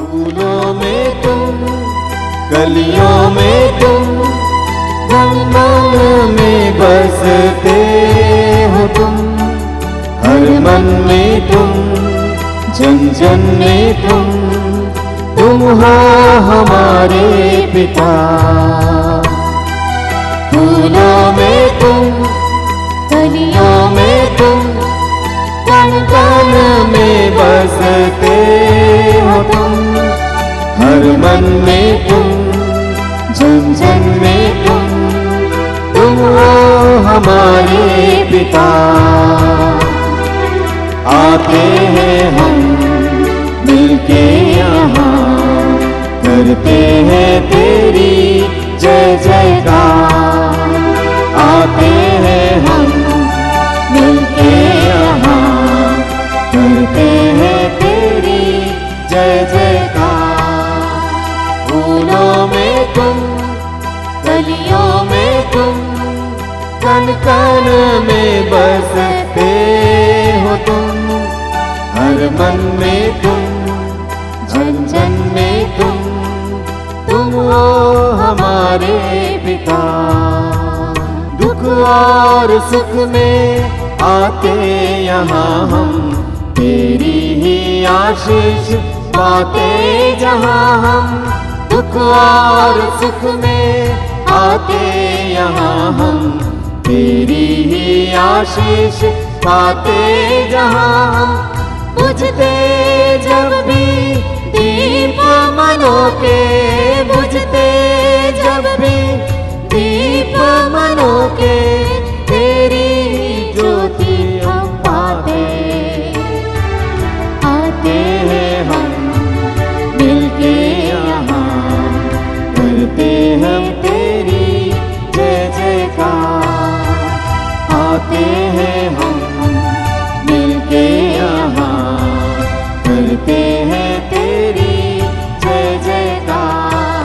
फूलों में तुम, कलियों में तुम, मन में बसते हो तुम, हर मन में तुम, जन जन में तुम हो हमारे पिता। फूलों में तुम, कलियों में तुम, कण कण में बसते हो तुम, हर मन में तुम, जन जन में तुम हो हमारे पिता। आते हैं हम मिलके यहाँ, करते हैं तेरी जय जयकार। आते हैं हम मिलके यहाँ, करते हैं तेरी जय जयकार। फूलों में तुम, कलियों में तुम, कण कण में बसते हो तुम, हर मन में तुम, जन जन में तुम हो हमारे पिता। दुख और सुख में आते यहाँ हम, तेरी ही आशीष पाते जहाँ हम। दुख और सुख में आते यहाँ हम, तेरी ही आशीष पाते जहाँ हम। बुझते जब भी दीप मनों के, बुझते जब भी दीप मनों के, तेरी ज्योति हम पाते। आते हैं हम मिलके यहाँ, करते हैं तेरी जय जयकार। आते हैं हम मिलके यहाँ, करते हैं तेरी जय जयकार।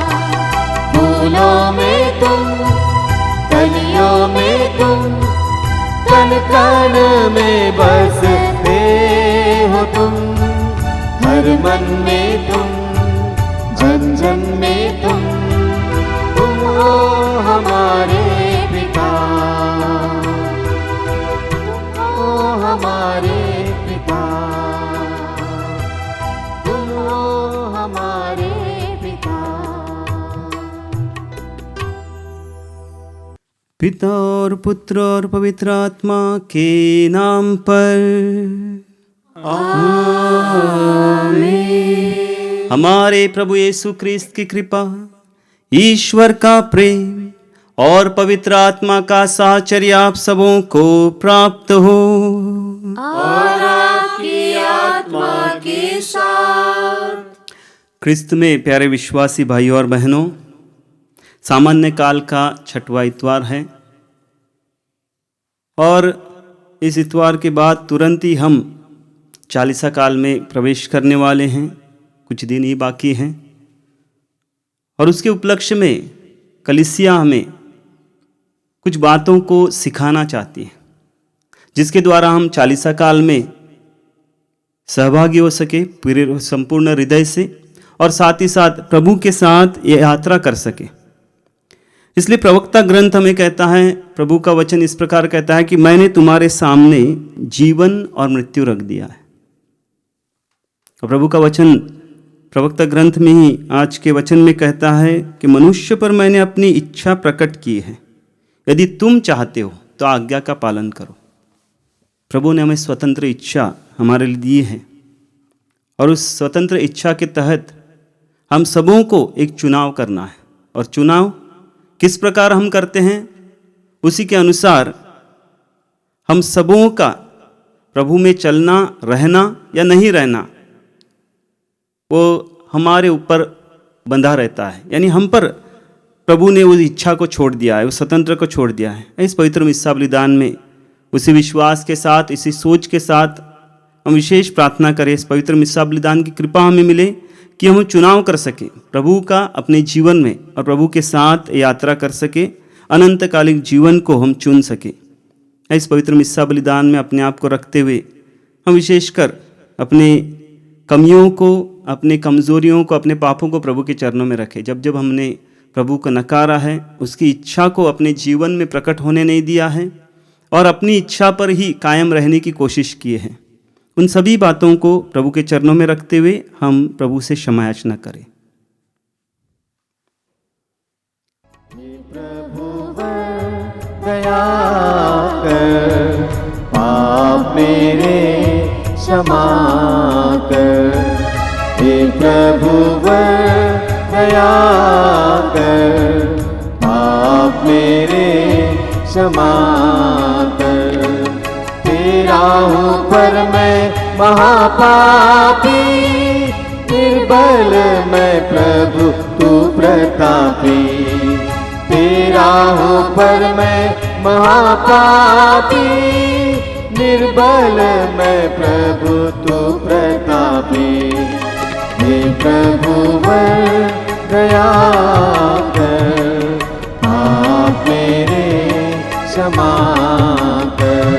फूलों में तुम, कलियों में तुम, कण कण में बसते हो तुम, हर मन में तुम, जन जन में तुम हो हमारे पिता। तुम हो हमारे पिता, तुम हो हमारे पिता। पिता और पुत्र और पवित्र आत्मा के नाम पर आमीन। हमारे प्रभु यीशु क्रिस्त की कृपा, ईश्वर का प्रेम और पवित्र आत्मा का साहचर्य आप सबों को प्राप्त हो। और आपकी आत्मा के साथ। क्रिस्त में प्यारे विश्वासी भाइयों और बहनों, सामान्य काल का छठवां इतवार है और इस इतवार के बाद तुरंत ही हम चालीसा काल में प्रवेश करने वाले हैं। कुछ दिन ही बाकी हैं और उसके उपलक्ष्य में कलीसिया हमें कुछ बातों को सिखाना चाहती है, जिसके द्वारा हम चालीसा काल में सहभागी हो सके पूरे संपूर्ण हृदय से, और साथ ही साथ प्रभु के साथ ये यात्रा कर सके। इसलिए प्रवक्ता ग्रंथ हमें कहता है, प्रभु का वचन इस प्रकार कहता है कि मैंने तुम्हारे सामने जीवन और मृत्यु रख दिया है। और प्रभु का वचन प्रवक्ता ग्रंथ में ही आज के वचन में कहता है कि मनुष्य पर मैंने अपनी इच्छा प्रकट की है, यदि तुम चाहते हो तो आज्ञा का पालन करो। प्रभु ने हमें स्वतंत्र इच्छा हमारे लिए दी है और उस स्वतंत्र इच्छा के तहत हम सबों को एक चुनाव करना है। और चुनाव किस प्रकार हम करते हैं, उसी के अनुसार हम सबों का प्रभु में चलना, रहना या नहीं रहना, वो हमारे ऊपर बंधा रहता है। यानी हम पर प्रभु ने उस इच्छा को छोड़ दिया है, उस स्वतंत्र को छोड़ दिया है। इस पवित्र मिस्सा बलिदान में उसी विश्वास के साथ, इसी सोच के साथ हम विशेष प्रार्थना करें, इस पवित्र मिस्सा बलिदान की कृपा हमें मिले कि हम चुनाव कर सकें प्रभु का अपने जीवन में और प्रभु के साथ यात्रा कर सके, अनंतकालिक जीवन को हम चुन सकें। इस पवित्र मिस्सा बलिदान में अपने आप को रखते हुए हम विशेषकर अपने कमियों को, अपने कमज़ोरियों को, अपने पापों को प्रभु के चरणों में रखे। जब जब हमने प्रभु को नकारा है, उसकी इच्छा को अपने जीवन में प्रकट होने नहीं दिया है और अपनी इच्छा पर ही कायम रहने की कोशिश किए हैं, उन सभी बातों को प्रभु के चरणों में रखते हुए हम प्रभु से क्षमा याचना करें। दया कर, पाप मेरे क्षमा कर, हे प्रभुवर दया कर, पाप मेरे क्षमा कर। तेरा हूँ पर मैं महापापी, निर्बल मैं प्रभु तू प्रतापी। तेरा हूँ पर मैं महापापी, निर्बल मैं प्रभु तू प्रतापी। हे प्रभुवर दया कर, पाप मेरे क्षमा कर,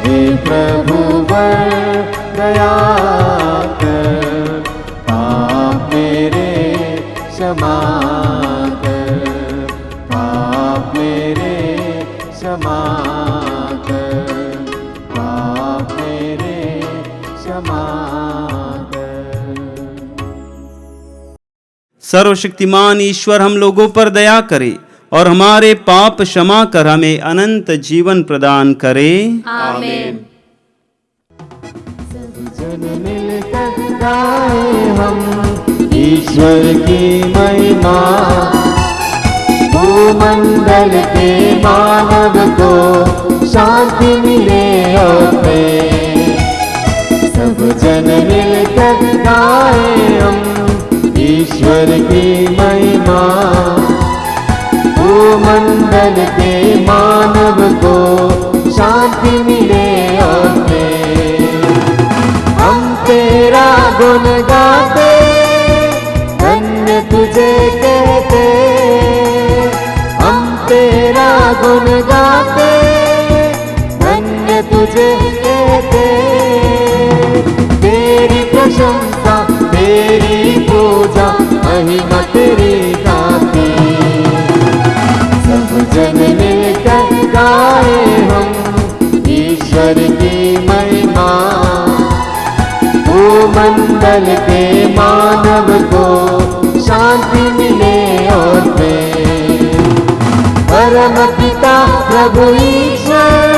हे प्रभुवर दया कर, पाप मेरे क्षमा कर, पाप मेरे क्षमा कर, पाप मेरे क्षमा कर। सर्वशक्तिमान ईश्वर हम लोगों पर दया करे और हमारे पाप क्षमा कर हमें अनंत जीवन प्रदान करे। आमीन। सब जन मिलकर गाए हम ईश्वर की महिमा, भूमंडल के मानव को शांति मिले और प्रेम। सब जन मिलकर गाए हम ईश्वर की महिमा, भूमंडल के मानव को शांति मिले और प्रेम। हम तेरा गुण गाते, धन्य तुझे कहते, हम तेरा गुण गाते, धन्य तुझे कहते। तेरी प्रशंसा तेरी पूजा महिमा तेरी गाती। सब जन मिलकर गाए हम ईश्वर की महिमा, भूमंडल के मानव को शांति मिले और प्रेम। परम पिता प्रभु ईश्वर,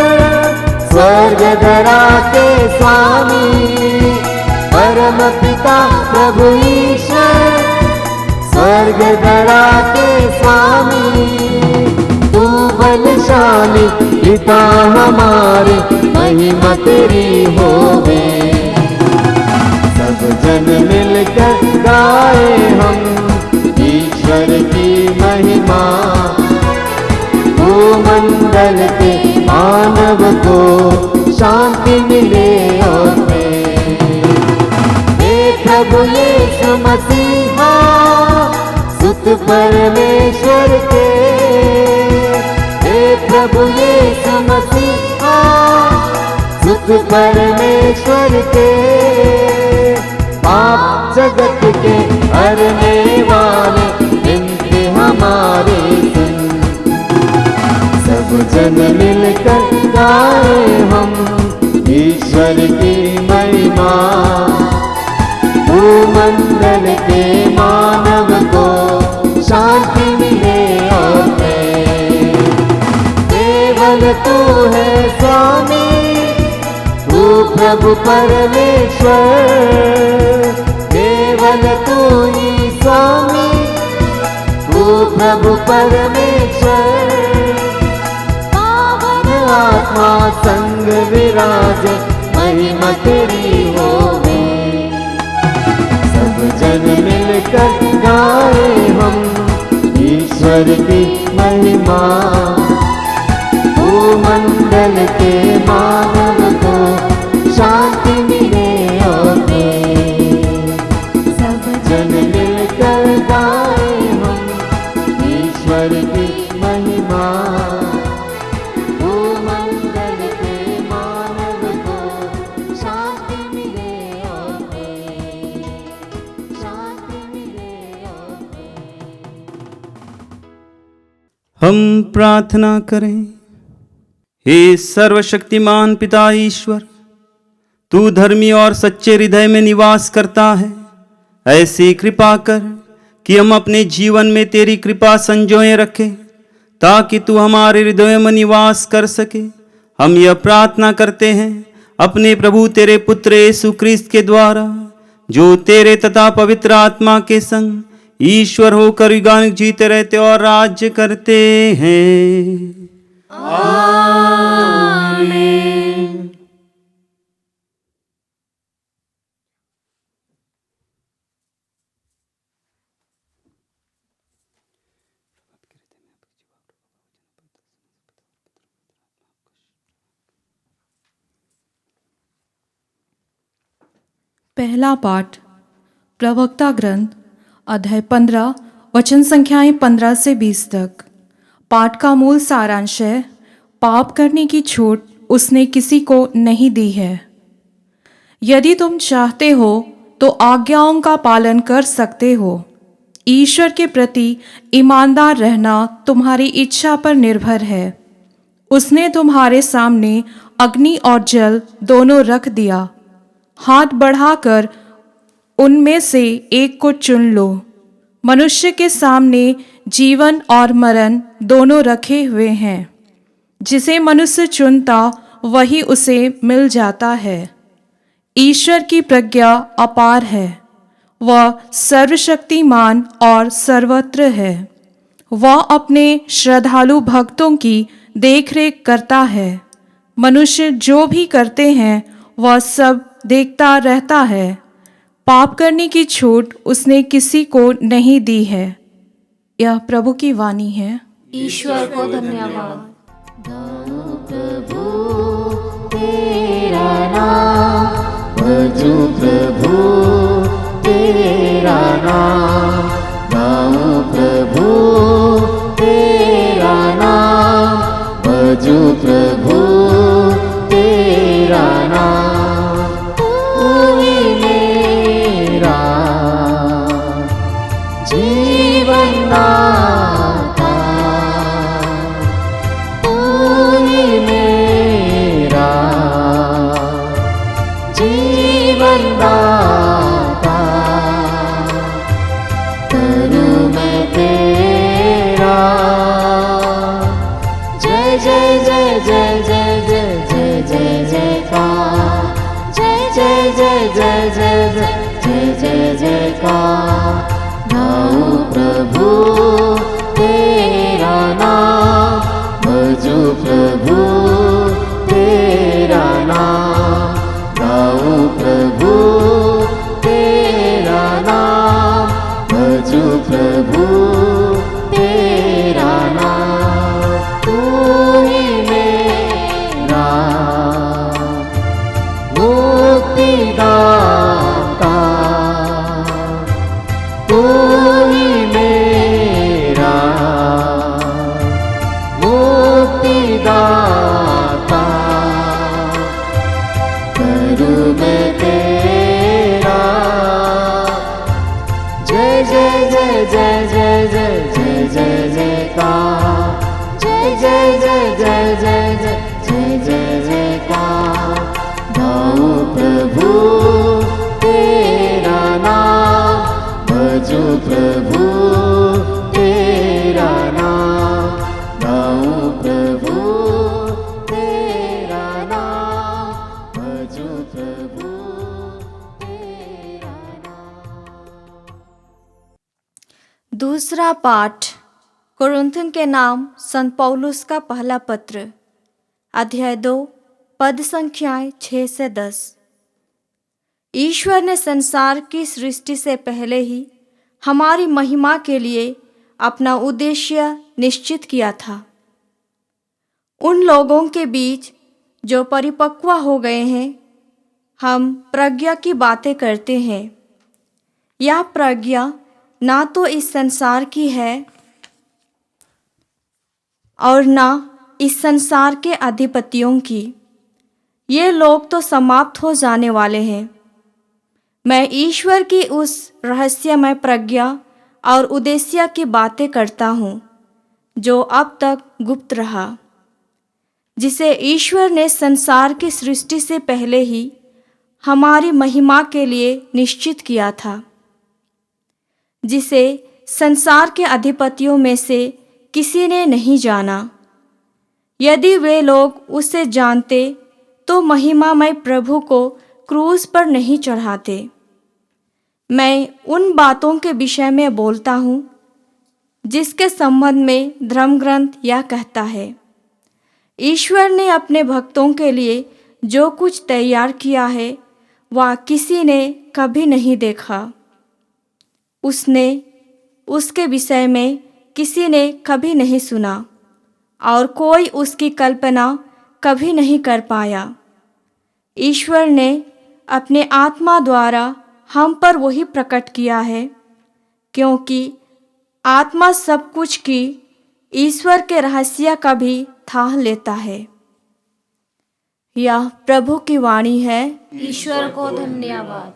स्वर्ग धरा के स्वामी। परम पिता प्रभु ईश्वर, स्वर्ग धरा के स्वामी। तू बलशाली पिता हमारे, महिमा तेरी होवे। सब जन मिलकर गाए हम ईश्वर की महिमा, भूमंडल के मानव को शांति मिले और प्रेम। हे प्रभु यीशु मसीहा, सुत परमेश्वर के। हे प्रभु यीशु मसीहा, सुत परमेश्वर के। पाप जगत के हरने वाले, बिनती हमारे सुन। सब जन मिलकर गाए हम ईश्वर की महिमा, भूमंडल के मानव को शांति मिले और प्रेम। केवल तू है स्वामी, तू प्रभु परमेश्वर। केवल तू ही स्वामी, तू प्रभु परमेश्वर। पावन आत्मा संग विराज, महिमा तेरी होवे। सब जन मिलकर गाए हम ईश्वर की महिमा, भूमंडल के मानव को शांति मिले और प्रेम। सब जन मिलकर गाए हम ईश्वर की महिमा, भूमंडल के मानव को शांति मिले और प्रेम। हम प्रार्थना करें। हे सर्वशक्तिमान पिता ईश्वर, तू धर्मी और सच्चे हृदय में निवास करता है। ऐसी कृपा कर कि हम अपने जीवन में तेरी कृपा संजोए रखें, ताकि तू हमारे हृदय में निवास कर सके। हम यह प्रार्थना करते हैं अपने प्रभु तेरे पुत्र यीशु ख्रीस्त के द्वारा, जो तेरे तथा पवित्र आत्मा के संग ईश्वर होकर युगानुग जीते रहते और राज्य करते हैं। पहला पाठ प्रवक्ता ग्रंथ अध्याय 15 वचन संख्याएं 15 से 20 तक। पाठ का मूल सारांश है, पाप करने की छूट उसने किसी को नहीं दी है। यदि तुम चाहते हो तो आज्ञाओं का पालन कर सकते हो। ईश्वर के प्रति ईमानदार रहना तुम्हारी इच्छा पर निर्भर है। उसने तुम्हारे सामने अग्नि और जल दोनों रख दिया। हाथ बढ़ाकर उनमें से एक को चुन लो। मनुष्य के सामने जीवन और मरण दोनों रखे हुए हैं। जिसे मनुष्य चुनता वही उसे मिल जाता है। ईश्वर की प्रज्ञा अपार है, वह सर्वशक्तिमान और सर्वत्र है। वह अपने श्रद्धालु भक्तों की देखरेख करता है। मनुष्य जो भी करते हैं वह सब देखता रहता है। पाप करने की छूट उसने किसी को नहीं दी है। यह प्रभु की वाणी है। ईश्वर को धन्यवाद। प्रभु तेरा नाम, भजू प्रभु तेरा नाम, गाऊं प्रभु तेरा नाम, भजू प्रभु तेरा नाम। तू ही मेरा जीवन दाता, तू ही मेरा जीवन दाता। करूं मैं तेरा जय जय जय जय जय जय जय जय जयकार, जय जय जय जय जय जय जय जय जयकार। गाऊं प्रभु तेरा नाम, भजू प्रभु तेरा नाम, गाऊं प्रभु तेरा नाम, भजू प्रभु तेरा नाम। तू ही मेरा मुक्तिदाता, तू ही मेरा मुक्तिदाता। करूं मैं तेरा जय जय जय जय जय जय जय जय जयकार, जय जय जय जय जय जय जय जय जयकार। गाऊं प्रभु तेरा नाम, भजू प्रभु तेरा नाम, गाऊं प्रभु तेरा नाम, भजू प्रभु तेरा नाम। दूसरा पाठ कुरिन्थियों के नाम संत पौलुस का पहला पत्र अध्याय 2 पद संख्याएं 6 से 10। ईश्वर ने संसार की सृष्टि से पहले ही हमारी महिमा के लिए अपना उद्देश्य निश्चित किया था। उन लोगों के बीच जो परिपक्व हो गए हैं, हम प्रज्ञा की बातें करते हैं। यह प्रज्ञा ना तो इस संसार की है और ना इस संसार के अधिपतियों की। ये लोग तो समाप्त हो जाने वाले हैं। मैं ईश्वर की उस रहस्यमय प्रज्ञा और उद्देश्य की बातें करता हूँ जो अब तक गुप्त रहा, जिसे ईश्वर ने संसार की सृष्टि से पहले ही हमारी महिमा के लिए निश्चित किया था, जिसे संसार के अधिपतियों में से किसी ने नहीं जाना। यदि वे लोग उसे जानते तो महिमामय प्रभु को क्रूस पर नहीं चढ़ाते। मैं उन बातों के विषय में बोलता हूँ जिसके संबंध में धर्मग्रंथ यह कहता है, ईश्वर ने अपने भक्तों के लिए जो कुछ तैयार किया है वह किसी ने कभी नहीं देखा। उसने उसके विषय में किसी ने कभी नहीं सुना और कोई उसकी कल्पना कभी नहीं कर पाया। ईश्वर ने अपने आत्मा द्वारा हम पर वही प्रकट किया है, क्योंकि आत्मा सब कुछ की ईश्वर के रहस्य का भी थाह लेता है। यह प्रभु की वाणी है। ईश्वर को धन्यवाद।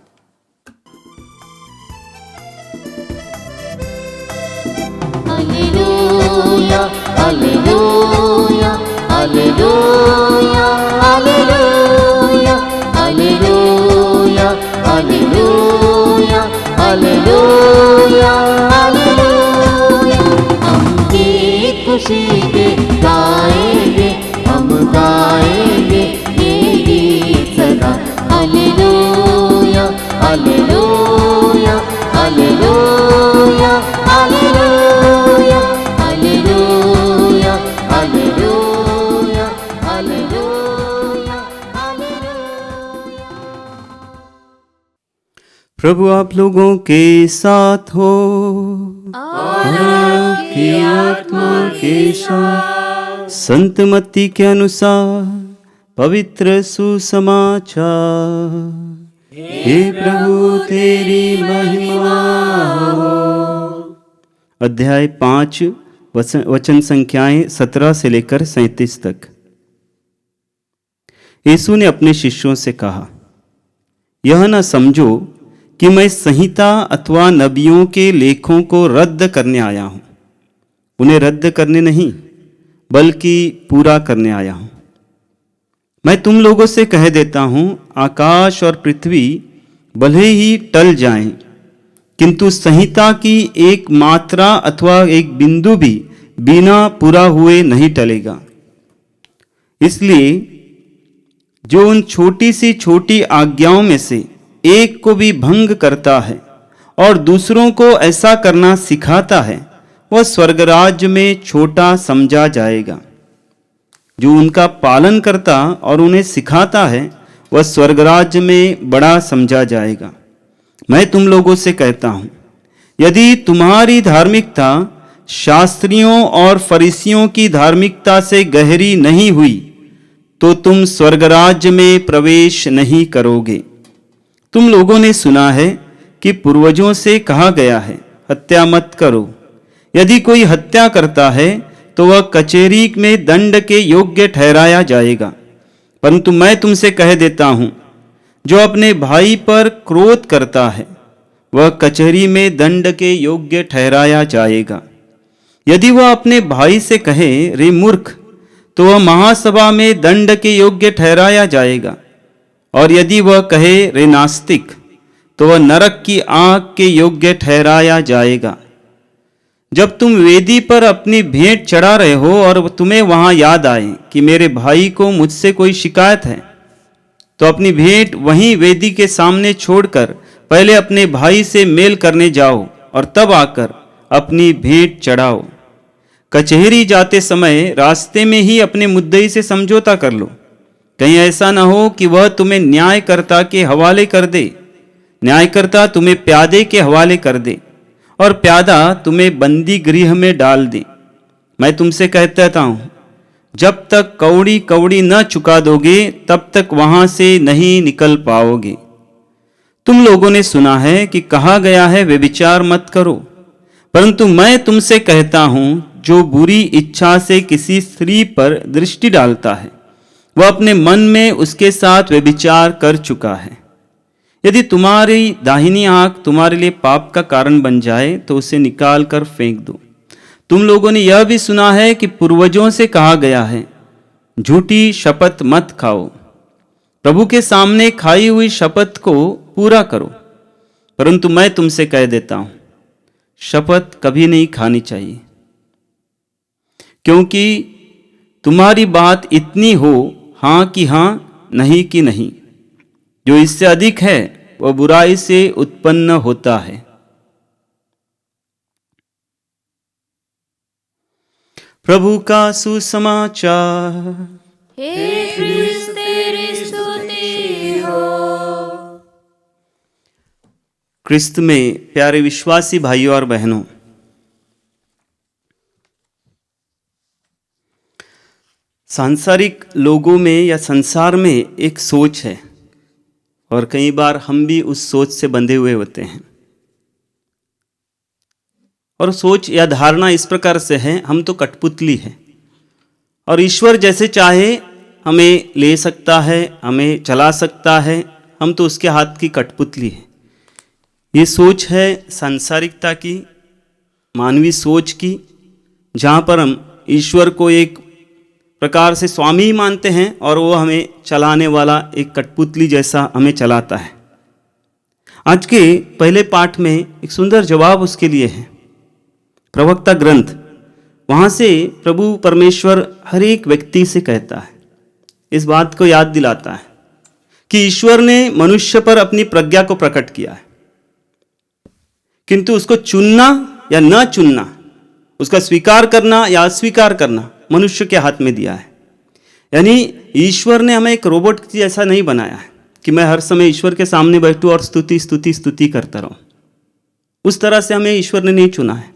Hallelujah hallelujah hallelujah hallelujah hallelujah hallelujah hallelujah hallelujah. हम गीत खुशी के गाएंगे, हम गाएंगे ये गीत सदा। Hallelujah hallelujah hallelujah hallelujah hallelujah hallelujah hallelujah hallelujah. प्रभु आप लोगों के साथ हो और आपकी आत्मा के साथ। संत मत्ती के अनुसार पवित्र सुसमाचार। हे प्रभु तेरी महिमा हो। अध्याय 5 वचन संख्याएं 17 से लेकर 37 तक। यीशु ने अपने शिष्यों से कहा, यह न समझो कि मैं संहिता अथवा नबियों के लेखों को रद्द करने आया हूं। उन्हें रद्द करने नहीं बल्कि पूरा करने आया हूं। मैं तुम लोगों से कह देता हूं, आकाश और पृथ्वी भले ही टल जाएं, किंतु संहिता की एक मात्रा अथवा एक बिंदु भी बिना पूरा हुए नहीं टलेगा। इसलिए जो उन छोटी सी छोटी आज्ञाओं में से एक को भी भंग करता है और दूसरों को ऐसा करना सिखाता है, वह स्वर्गराज्य में छोटा समझा जाएगा। जो उनका पालन करता और उन्हें सिखाता है, वह स्वर्गराज्य में बड़ा समझा जाएगा। मैं तुम लोगों से कहता हूं, यदि तुम्हारी धार्मिकता शास्त्रियों और फरीसियों की धार्मिकता से गहरी नहीं हुई तो तुम स्वर्गराज्य में प्रवेश नहीं करोगे। तुम लोगों ने सुना है कि पूर्वजों से कहा गया है, हत्या मत करो। यदि कोई हत्या करता है तो वह कचहरी में दंड के योग्य ठहराया जाएगा। परंतु मैं तुमसे कह देता हूं, जो अपने भाई पर क्रोध करता है वह कचहरी में दंड के योग्य ठहराया जाएगा। यदि वह अपने भाई से कहे, रे मूर्ख, तो वह महासभा में दंड के योग्य ठहराया जाएगा। और यदि वह कहे, रे नास्तिक, तो वह नरक की आग के योग्य ठहराया जाएगा। जब तुम वेदी पर अपनी भेंट चढ़ा रहे हो और तुम्हें वहां याद आए कि मेरे भाई को मुझसे कोई शिकायत है, तो अपनी भेंट वहीं वेदी के सामने छोड़कर पहले अपने भाई से मेल करने जाओ और तब आकर अपनी भेंट चढ़ाओ। कचहरी जाते समय रास्ते में ही अपने मुद्दई से समझौता कर लो। कहीं ऐसा न हो कि वह तुम्हें न्यायकर्ता के हवाले कर दे, न्यायकर्ता तुम्हें प्यादे के हवाले कर दे और प्यादा तुम्हें बंदी गृह में डाल दे। मैं तुमसे कहता हूं, जब तक कौड़ी कौड़ी न चुका दोगे तब तक वहां से नहीं निकल पाओगे। तुम लोगों ने सुना है कि कहा गया है, व्यभिचार मत करो। परंतु मैं तुमसे कहता हूं, जो बुरी इच्छा से किसी स्त्री पर दृष्टि डालता है वह अपने मन में उसके साथ व्यभिचार कर चुका है। यदि तुम्हारी दाहिनी आंख तुम्हारे लिए पाप का कारण बन जाए तो उसे निकाल कर फेंक दो। तुम लोगों ने यह भी सुना है कि पूर्वजों से कहा गया है, झूठी शपथ मत खाओ। प्रभु के सामने खाई हुई शपथ को पूरा करो। परंतु मैं तुमसे कह देता हूं, शपथ कभी नहीं खानी चाहिए, क्योंकि तुम्हारी बात इतनी हो, हां कि हां, नहीं कि नहीं। जो इससे अधिक है वह बुराई से उत्पन्न होता है। प्रभु का सुसमाचार। हे क्रिस्त तेरी स्तुति हो। क्रिस्त में प्यारे विश्वासी भाइयों और बहनों, सांसारिक लोगों में या संसार में एक सोच है और कई बार हम भी उस सोच से बंधे हुए होते हैं। और सोच या धारणा इस प्रकार से है, हम तो कठपुतली है और ईश्वर जैसे चाहे हमें ले सकता है, हमें चला सकता है, हम तो उसके हाथ की कठपुतली है। ये सोच है सांसारिकता की, मानवीय सोच की, जहाँ पर हम ईश्वर को एक प्रकार से स्वामी ही मानते हैं और वो हमें चलाने वाला एक कठपुतली जैसा हमें चलाता है। आज के पहले पाठ में एक सुंदर जवाब उसके लिए है, प्रवक्ता ग्रंथ। वहाँ से प्रभु परमेश्वर हर एक व्यक्ति से कहता है, इस बात को याद दिलाता है कि ईश्वर ने मनुष्य पर अपनी प्रज्ञा को प्रकट किया है, किंतु उसको चुनना या न चुनना, उसका स्वीकार करना या अस्वीकार करना मनुष्य के हाथ में दिया है। यानी ईश्वर ने हमें एक रोबोट जैसा नहीं बनाया है कि मैं हर समय ईश्वर के सामने बैठूं और स्तुति स्तुति स्तुति करता रहूं। उस तरह से हमें ईश्वर ने नहीं चुना है।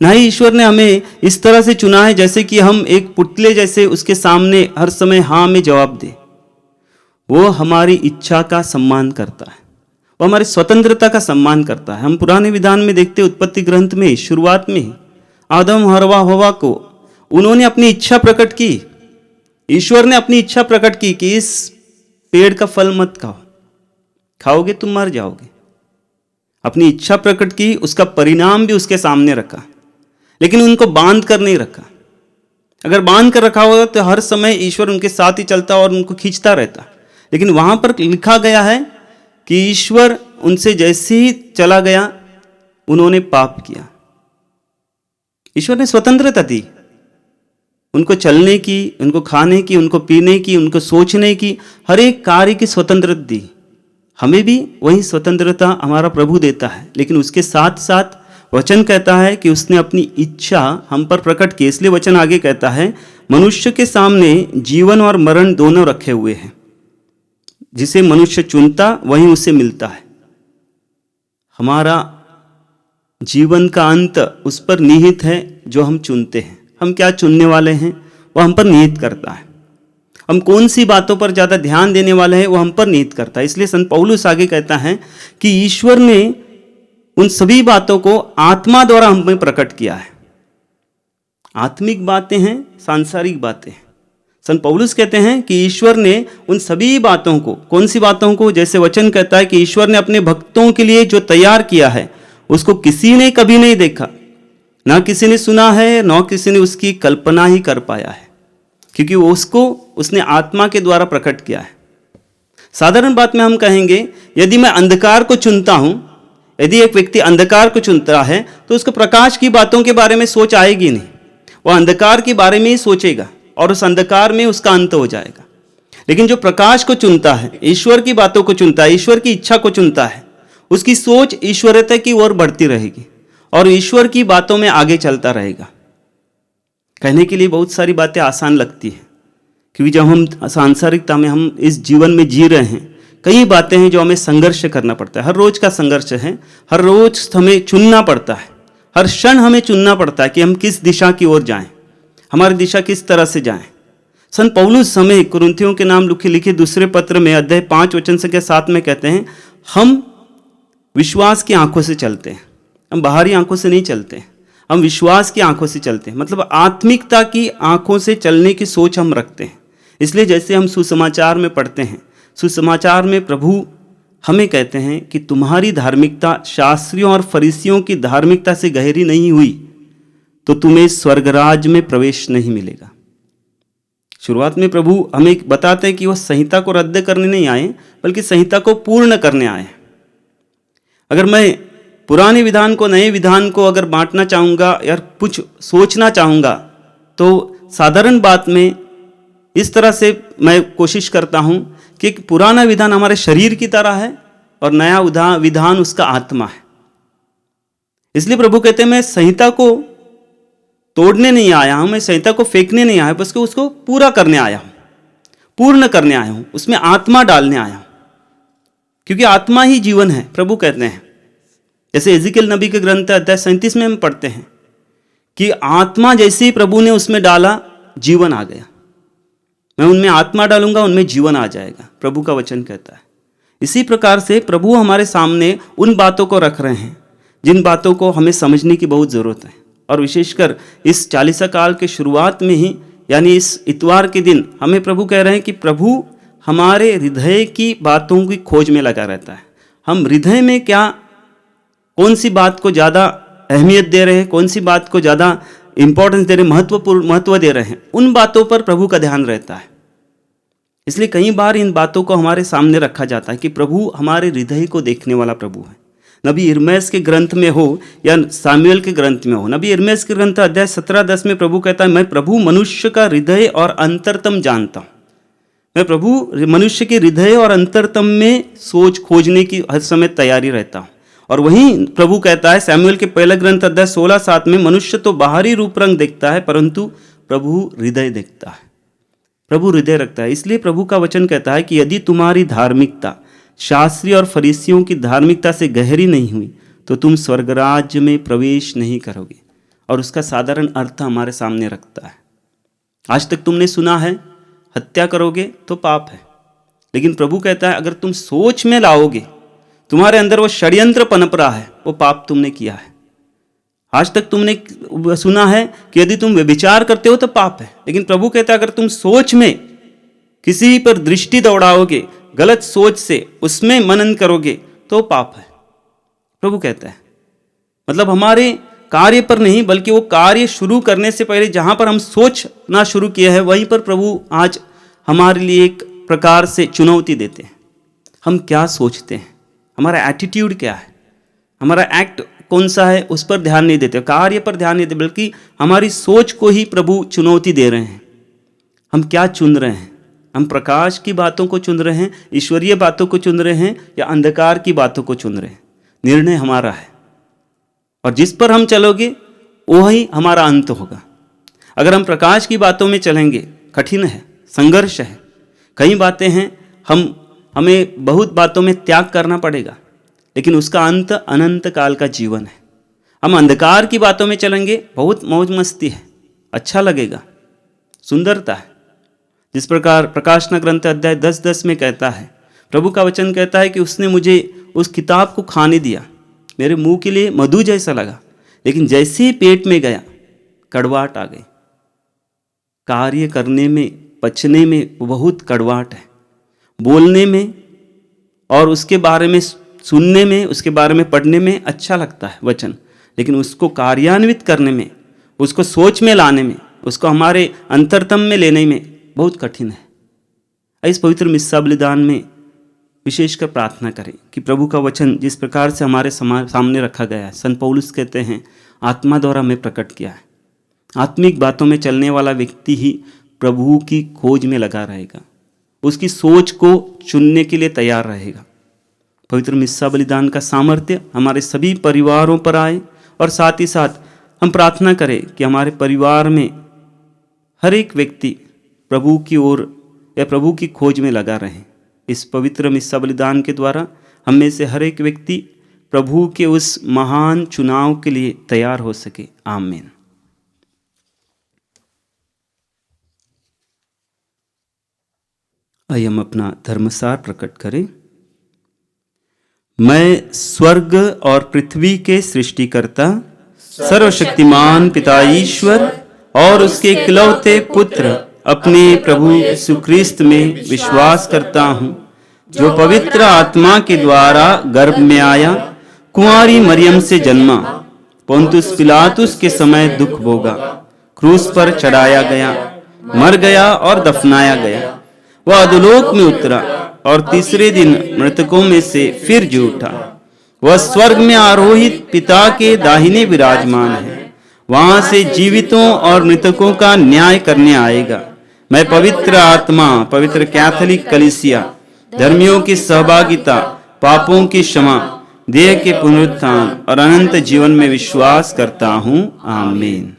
ना ही ईश्वर ने हमें इस तरह से चुना है जैसे कि हम एक पुतले जैसे उसके सामने हर समय हाँ में जवाब दें। वो हमारी इच्छा का सम्मान करता है, वो हमारी स्वतंत्रता का सम्मान करता है। हम पुराने विधान में देखते उत्पत्ति ग्रंथ में शुरुआत में ही आदम और हवा को उन्होंने अपनी इच्छा प्रकट की। ईश्वर ने अपनी इच्छा प्रकट की कि इस पेड़ का फल मत खाओ, खाओगे तुम मर जाओगे। अपनी इच्छा प्रकट की, उसका परिणाम भी उसके सामने रखा, लेकिन उनको बांध कर नहीं रखा। अगर बांध कर रखा होगा तो हर समय ईश्वर उनके साथ ही चलता और उनको खींचता रहता। लेकिन वहां पर लिखा गया है कि ईश्वर उनसे जैसे ही चला गया उन्होंने पाप किया। ईश्वर ने स्वतंत्रता दी उनको चलने की, उनको खाने की, उनको पीने की, उनको सोचने की, हर एक कार्य की स्वतंत्रता दी। हमें भी वही स्वतंत्रता हमारा प्रभु देता है, लेकिन उसके साथ साथ वचन कहता है कि उसने अपनी इच्छा हम पर प्रकट की। इसलिए वचन आगे कहता है, मनुष्य के सामने जीवन और मरण दोनों रखे हुए हैं। जिसे मनुष्य चुनता वही उसे मिलता है। हमारा जीवन का अंत उस पर निहित है जो हम चुनते हैं। हम क्या चुनने वाले हैं वो हम पर निहित करता है। हम कौन सी बातों पर ज़्यादा ध्यान देने वाले हैं वो हम पर निहित करता है। इसलिए संत पौलुस आगे कहता है कि ईश्वर ने उन सभी बातों को आत्मा द्वारा हम में प्रकट किया है। आत्मिक बातें हैं, सांसारिक बातें हैं। संत पौलुस कहते हैं कि ईश्वर ने उन सभी बातों को, कौन सी बातों को, जैसे वचन कहता है कि ईश्वर ने अपने भक्तों के लिए जो तैयार किया है उसको किसी ने कभी नहीं देखा, ना किसी ने सुना है, न किसी ने उसकी कल्पना ही कर पाया है, क्योंकि उसको उसने आत्मा के द्वारा प्रकट किया है। साधारण बात में हम कहेंगे, यदि मैं अंधकार को चुनता हूं, यदि एक व्यक्ति अंधकार को चुनता है तो उसको प्रकाश की बातों के बारे में सोच आएगी नहीं। वह अंधकार के बारे में ही सोचेगा और उस अंधकार में उसका अंत हो जाएगा। लेकिन जो प्रकाश को चुनता है, ईश्वर की बातों को चुनता है, ईश्वर की इच्छा को चुनता है, उसकी सोच ईश्वरता की ओर बढ़ती रहेगी और ईश्वर की बातों में आगे चलता रहेगा। कहने के लिए बहुत सारी बातें आसान लगती है, क्योंकि जब हम सांसारिकता में हम इस जीवन में जी रहे हैं, कई बातें हैं जो हमें संघर्ष करना पड़ता है। हर रोज का संघर्ष है, हर रोज हमें चुनना पड़ता है, हर क्षण हमें चुनना पड़ता है कि हम किस दिशा की ओर जाएं, हमारी दिशा किस तरह से जाएं। संत पौलुस हमें कुरिन्थियों के नाम लिखे दूसरे पत्र में अध्याय 5 वचन संख्या 7 में कहते हैं, हम विश्वास की आंखों से चलते हैं, हम बाहरी आंखों से नहीं चलते हैं, हम विश्वास की आंखों से चलते हैं। मतलब आत्मिकता की आंखों से चलने की सोच हम रखते हैं। इसलिए जैसे हम सुसमाचार में पढ़ते हैं, सुसमाचार में प्रभु हमें कहते हैं कि तुम्हारी धार्मिकता शास्त्रियों और फरीसियों की धार्मिकता से गहरी नहीं हुई, तो तुम्हें स्वर्गराज में प्रवेश नहीं मिलेगा। शुरुआत में प्रभु हमें बताते हैं कि वह संहिता को रद्द करने नहीं आए, बल्कि संहिता को पूर्ण करने आए। अगर मैं पुराने विधान को नए विधान को अगर बांटना चाहूँगा या कुछ सोचना चाहूँगा, तो साधारण बात में इस तरह से मैं कोशिश करता हूँ कि एक पुराना विधान हमारे शरीर की तरह है और नया विधान उसका आत्मा है। इसलिए प्रभु कहते हैं मैं संहिता को तोड़ने नहीं आया हूं, मैं संहिता को फेंकने नहीं आया, बस उसको पूरा करने आया हूं, पूर्ण करने आया हूं, उसमें आत्मा डालने आया हूं, क्योंकि आत्मा ही जीवन है। प्रभु कहते हैं, जैसे एजिकेल नबी के ग्रंथ अध्याय 37 में हम पढ़ते हैं कि आत्मा जैसे ही प्रभु ने उसमें डाला, जीवन आ गया। मैं उनमें आत्मा डालूंगा, उनमें जीवन आ जाएगा, प्रभु का वचन कहता है। इसी प्रकार से प्रभु हमारे सामने उन बातों को रख रहे हैं जिन बातों को हमें समझने की बहुत ज़रूरत है। और विशेषकर इस चालीसा काल के शुरुआत में ही, यानी इस इतवार के दिन, हमें प्रभु कह रहे हैं कि प्रभु हमारे हृदय की बातों की खोज में लगा रहता है। हम हृदय में क्या, कौन सी बात को ज़्यादा अहमियत दे रहे हैं, कौन सी बात को ज़्यादा इंपॉर्टेंस दे रहे हैं, महत्व दे रहे हैं, उन बातों पर प्रभु का ध्यान रहता है। इसलिए कई बार इन बातों को हमारे सामने रखा जाता है कि प्रभु हमारे हृदय को देखने वाला प्रभु है। नबी यिर्मयाह के ग्रंथ में हो या सामुएल के ग्रंथ में हो, नबी यिर्मयाह के ग्रंथ अध्याय 17:10 में प्रभु कहता है, मैं प्रभु मनुष्य का हृदय और अंतरतम जानता हूँ। मैं प्रभु मनुष्य के हृदय और अंतरतम में सोच खोजने की हर समय तैयारी रहता हूँ। और वहीं प्रभु कहता है सामुएल के पहले ग्रंथ अध्याय 16:7 में, मनुष्य तो बाहरी रूप रंग देखता है, परंतु प्रभु हृदय देखता है, प्रभु हृदय रखता है। इसलिए प्रभु का वचन कहता है कि यदि तुम्हारी धार्मिकता शास्त्री और फरीसियों की धार्मिकता से गहरी नहीं हुई, तो तुम स्वर्गराज में प्रवेश नहीं करोगे। और उसका साधारण अर्थ हमारे सामने रखता है। आज तक तुमने सुना है हत्या करोगे तो पाप है, लेकिन प्रभु कहता है अगर तुम सोच में लाओगे, तुम्हारे अंदर वो षड्यंत्र पनप रहा है, वो पाप तुमने किया है। आज तक तुमने सुना है कि यदि तुम व्यभिचार करते हो तो पाप है, लेकिन प्रभु कहता है अगर तुम सोच में किसी पर दृष्टि दौड़ाओगे, गलत सोच से उसमें मनन करोगे तो पाप है, प्रभु कहता है। मतलब हमारे कार्य पर नहीं, बल्कि वो कार्य शुरू करने से पहले जहाँ पर हम सोचना शुरू किया है, वहीं पर प्रभु आज हमारे लिए एक प्रकार से चुनौती देते हैं। हम क्या सोचते हैं, हमारा एटीट्यूड क्या है, हमारा एक्ट कौन सा है, उस पर ध्यान नहीं देते, कार्य पर ध्यान नहीं देते, बल्कि हमारी सोच को ही प्रभु चुनौती दे रहे हैं। हम क्या चुन रहे हैं, हम प्रकाश की बातों को चुन रहे हैं, ईश्वरीय बातों को चुन रहे हैं, या अंधकार की बातों को चुन रहे हैं। निर्णय हमारा है, और जिस पर हम चलोगे वही हमारा अंत होगा। अगर हम प्रकाश की बातों में चलेंगे, कठिन है, संघर्ष है, कई बातें हैं, हमें बहुत बातों में त्याग करना पड़ेगा, लेकिन उसका अंत अनंत काल का जीवन है। हम अंधकार की बातों में चलेंगे, बहुत मौज मस्ती है, अच्छा लगेगा, सुंदरता है। जिस प्रकार प्रकाशना ग्रंथ अध्याय 10:10 में कहता है, प्रभु का वचन कहता है कि उसने मुझे उस किताब को खाने दिया, मेरे मुंह के लिए मधु जैसा लगा, लेकिन जैसे ही पेट में गया कड़वाहट आ गई। कार्य करने में, पचने में बहुत कड़वाहट है, बोलने में और उसके बारे में सुनने में, उसके बारे में पढ़ने में अच्छा लगता है वचन, लेकिन उसको कार्यान्वित करने में, उसको सोच में लाने में, उसको हमारे अंतरतम में लेने में बहुत कठिन है। इस पवित्र मिस्सा बलिदान में विशेषकर प्रार्थना करें कि प्रभु का वचन जिस प्रकार से हमारे सामने रखा गया है, संत पौलुस कहते हैं आत्मा द्वारा हमें प्रकट किया है। आत्मिक बातों में चलने वाला व्यक्ति ही प्रभु की खोज में लगा रहेगा, उसकी सोच को चुनने के लिए तैयार रहेगा। पवित्र मिस्सा बलिदान का सामर्थ्य हमारे सभी परिवारों पर आए, और साथ ही साथ हम प्रार्थना करें कि हमारे परिवार में हर एक व्यक्ति प्रभु की ओर या प्रभु की खोज में लगा रहे। इस पवित्र मिस्सा बलिदान के द्वारा हम में से हर एक व्यक्ति प्रभु के उस महान चुनाव के लिए तैयार हो सके। आमीन। आइए हम अपना धर्मसार प्रकट करें। मैं स्वर्ग और पृथ्वी के सृष्टिकर्ता सर्वशक्तिमान पिता ईश्वर और उसके इकलौते पुत्र अपने प्रभु यीशु ख्रीस्त में विश्वास करता हूँ, जो पवित्र आत्मा के द्वारा गर्भ में आया, कुंवारी मरियम से जन्मा, पोंतुस पिलातुस के समय दुख भोगा, क्रूस पर चढ़ाया गया, मर गया और दफनाया गया। वह अधोलोक में उतरा और तीसरे दिन मृतकों में से फिर जी उठा। वह स्वर्ग में आरोहित पिता के दाहिने विराजमान है। वहां से जीवितों और मृतकों का न्याय करने आएगा। मैं पवित्र आत्मा, पवित्र कैथोलिक कलीसिया, धर्मियों की सहभागिता, पापों की क्षमा, देह के पुनरुत्थान और अनंत जीवन में विश्वास करता हूँ। आमीन।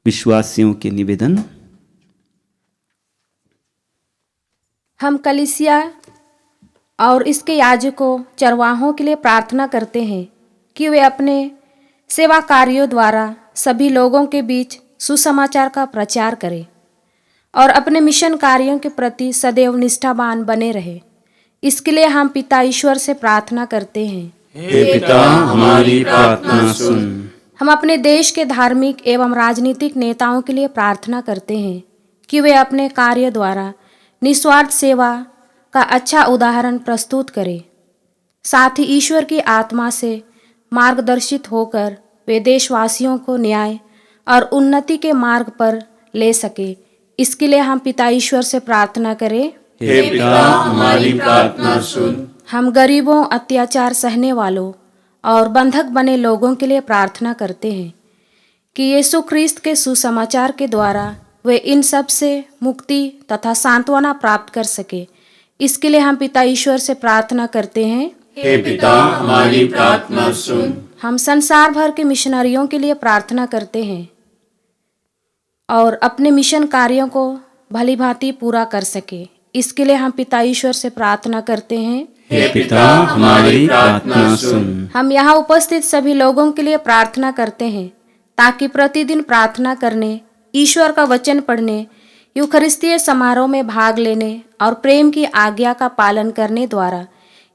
विश्वासियों के निवेदन। हम कलीसिया और इसके याजकों, चरवाहों के लिए प्रार्थना करते हैं कि वे अपने सेवा कार्यों द्वारा सभी लोगों के बीच सुसमाचार का प्रचार करें और अपने मिशन कार्यों के प्रति सदैव निष्ठावान बने रहे। इसके लिए हम पिता ईश्वर से प्रार्थना करते हैं। हे पिता, हमारी प्रार्थना सुन। हम अपने देश के धार्मिक एवं राजनीतिक नेताओं के लिए प्रार्थना करते हैं कि वे अपने कार्य द्वारा निस्वार्थ सेवा का अच्छा उदाहरण प्रस्तुत करें। साथ ही ईश्वर की आत्मा से मार्गदर्शित होकर वे देशवासियों को न्याय और उन्नति के मार्ग पर ले सके। इसके लिए हम पिता ईश्वर से प्रार्थना करें। हे पिता, हमारी प्रार्थना सुन। हम गरीबों, अत्याचार सहने वालों और बंधक बने लोगों के लिए प्रार्थना करते हैं कि यीशु ख्रीस्त के सुसमाचार के द्वारा वे इन सब से मुक्ति तथा सांत्वना प्राप्त कर सके। इसके लिए हम पिता ईश्वर से प्रार्थना करते हैं। हे पिता, हमारी प्रार्थना सुन। हम संसार भर के मिशनरियों के लिए प्रार्थना करते हैं और अपने मिशन कार्यों को भली भांति पूरा कर सके। इसके लिए हम पिता ईश्वर से प्रार्थना करते हैं। हे पिता, हमारी प्रार्थना सुन। हम यहाँ उपस्थित सभी लोगों के लिए प्रार्थना करते हैं ताकि प्रतिदिन प्रार्थना करने, ईश्वर का वचन पढ़ने, यूखरिस्तीय समारोह में भाग लेने और प्रेम की आज्ञा का पालन करने द्वारा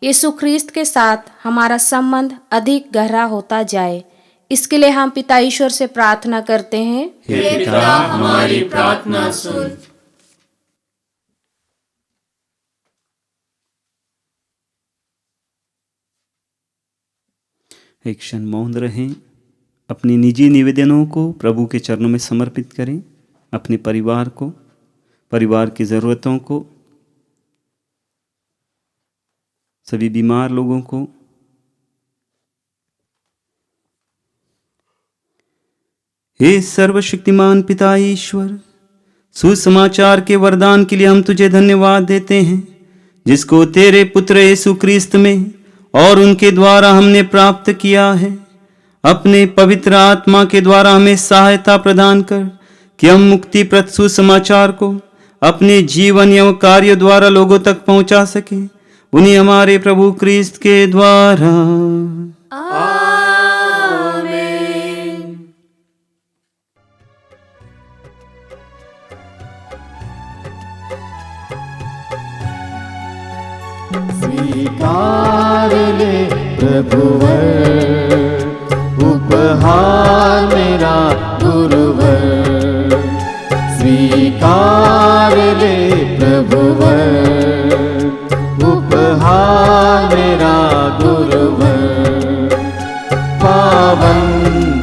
यीशु ख्रीस्त के साथ हमारा संबंध अधिक गहरा होता जाए। इसके लिए हम पिता ईश्वर से प्रार्थना करते हैं। हे पिता, हमारी प्रार्थना सुन। एक क्षण मौन रहें, अपनी निजी निवेदनों को प्रभु के चरणों में समर्पित करें। अपने परिवार को, परिवार की ज़रूरतों को, सभी बीमार लोगों को। हे सर्वशक्तिमान पिता ईश्वर, सुसमाचार के वरदान के लिए हम तुझे धन्यवाद देते हैं, जिसको तेरे पुत्र यीशु ख्रीस्त में और उनके द्वारा हमने प्राप्त किया है। अपने पवित्र आत्मा के द्वारा हमें सहायता प्रदान कर कि हम मुक्तिप्रद सुसमाचार को अपने जीवन एवं कार्य द्वारा लोगों तक पहुंचा सके। उन्हीं हमारे प्रभु ख्रीस्त के द्वारा। स्वीकार ले प्रभुवर, उपहार मेरा गुरुवर। स्वीकार ले प्रभुवर, उपहार मेरा गुरुवर। पावन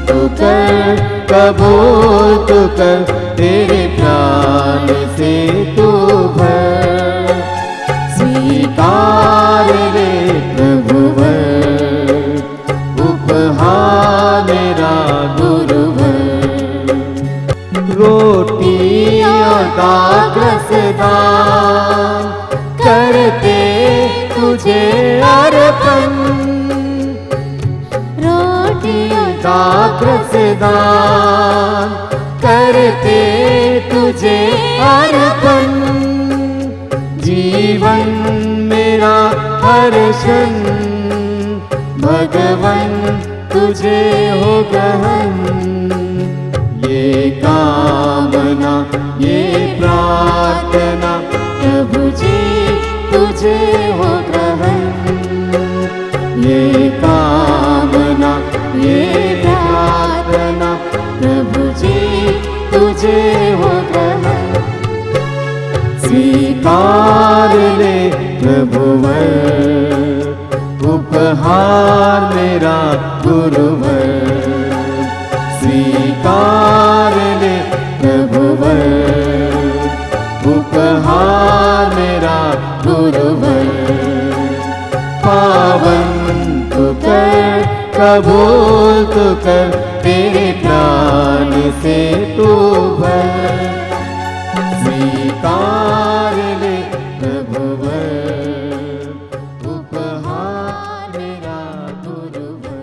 तू कर, कबूल तू कर, तेरे प्यार से तू भर। स्वीकार ले प्रभुवर, उपहार मेरा गुरुवर। रोटी और दास दान करते तुझे अर्पण। रोटी और दास दान करते तुझे अर्पण। जीवन मेरा हर्षण, भगवन तुझे हो ग्रहण। ये कामना, ये प्रार्थना, प्रभु जी तुझे हो ग्रहण। ये कामना, ये प्रार्थना, प्रभु जी तुझे हो ग्रहण। स्वीकार ले प्रभुवर, उपहार उपहार मेरा गुरुवर, स्वीकार ले प्रभुवर, उपहार मेरा गुरुवर। पावन तू कर, कबूल तू कर, तेरे प्राण से तू भर, स्वीकार ले प्रभुवर, उपहार मेरा गुरुवर।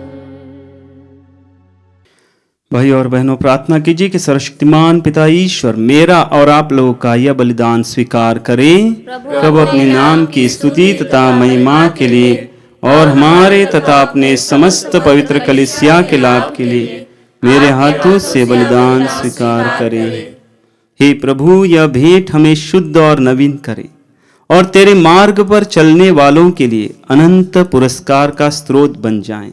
भाई और बहनों, प्रार्थना कीजिए कि सर्वशक्तिमान पिता ईश्वर मेरा और आप लोगों का यह बलिदान स्वीकार करें। प्रभु अपने नाम की स्तुति तथा महिमा के लिए और हमारे तथा अपने समस्त पवित्र कलीसिया के लाभ के लिए मेरे हाथों से बलिदान स्वीकार करें। हे प्रभु, यह भेंट हमें शुद्ध और नवीन करे और तेरे मार्ग पर चलने वालों के लिए अनंत पुरस्कार का स्रोत बन जाएं।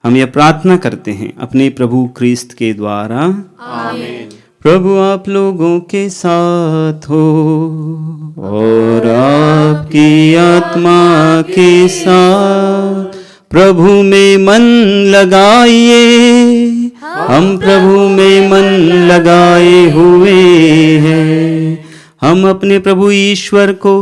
हम यह प्रार्थना करते हैं अपने प्रभु क्रिस्त के द्वारा, आमीन। प्रभु आप लोगों के साथ हो और आपकी आत्मा के साथ प्रभु में मन लगाइए। हम प्रभु में मन लगाए हुए हैं। हम अपने प्रभु ईश्वर को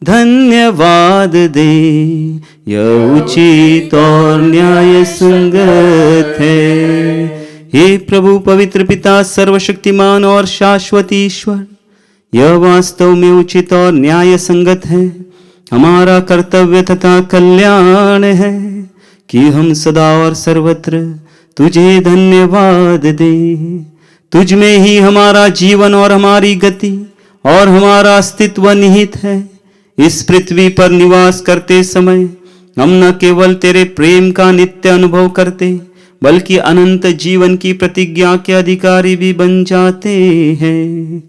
धन्यवाद दें, यह उचित और न्याय संगत है। हे प्रभु पवित्र पिता, सर्वशक्तिमान और शाश्वत ईश्वर, यह वास्तव में उचित और न्याय संगत है, हमारा कर्तव्य तथा कल्याण है कि हम सदा और सर्वत्र तुझे धन्यवाद दें। तुझ में ही हमारा जीवन और हमारी गति और हमारा अस्तित्व निहित है। इस पृथ्वी पर निवास करते समय हम न केवल तेरे प्रेम का नित्य अनुभव करते, बल्कि अनंत जीवन की प्रतिज्ञा के अधिकारी भी बन जाते हैं।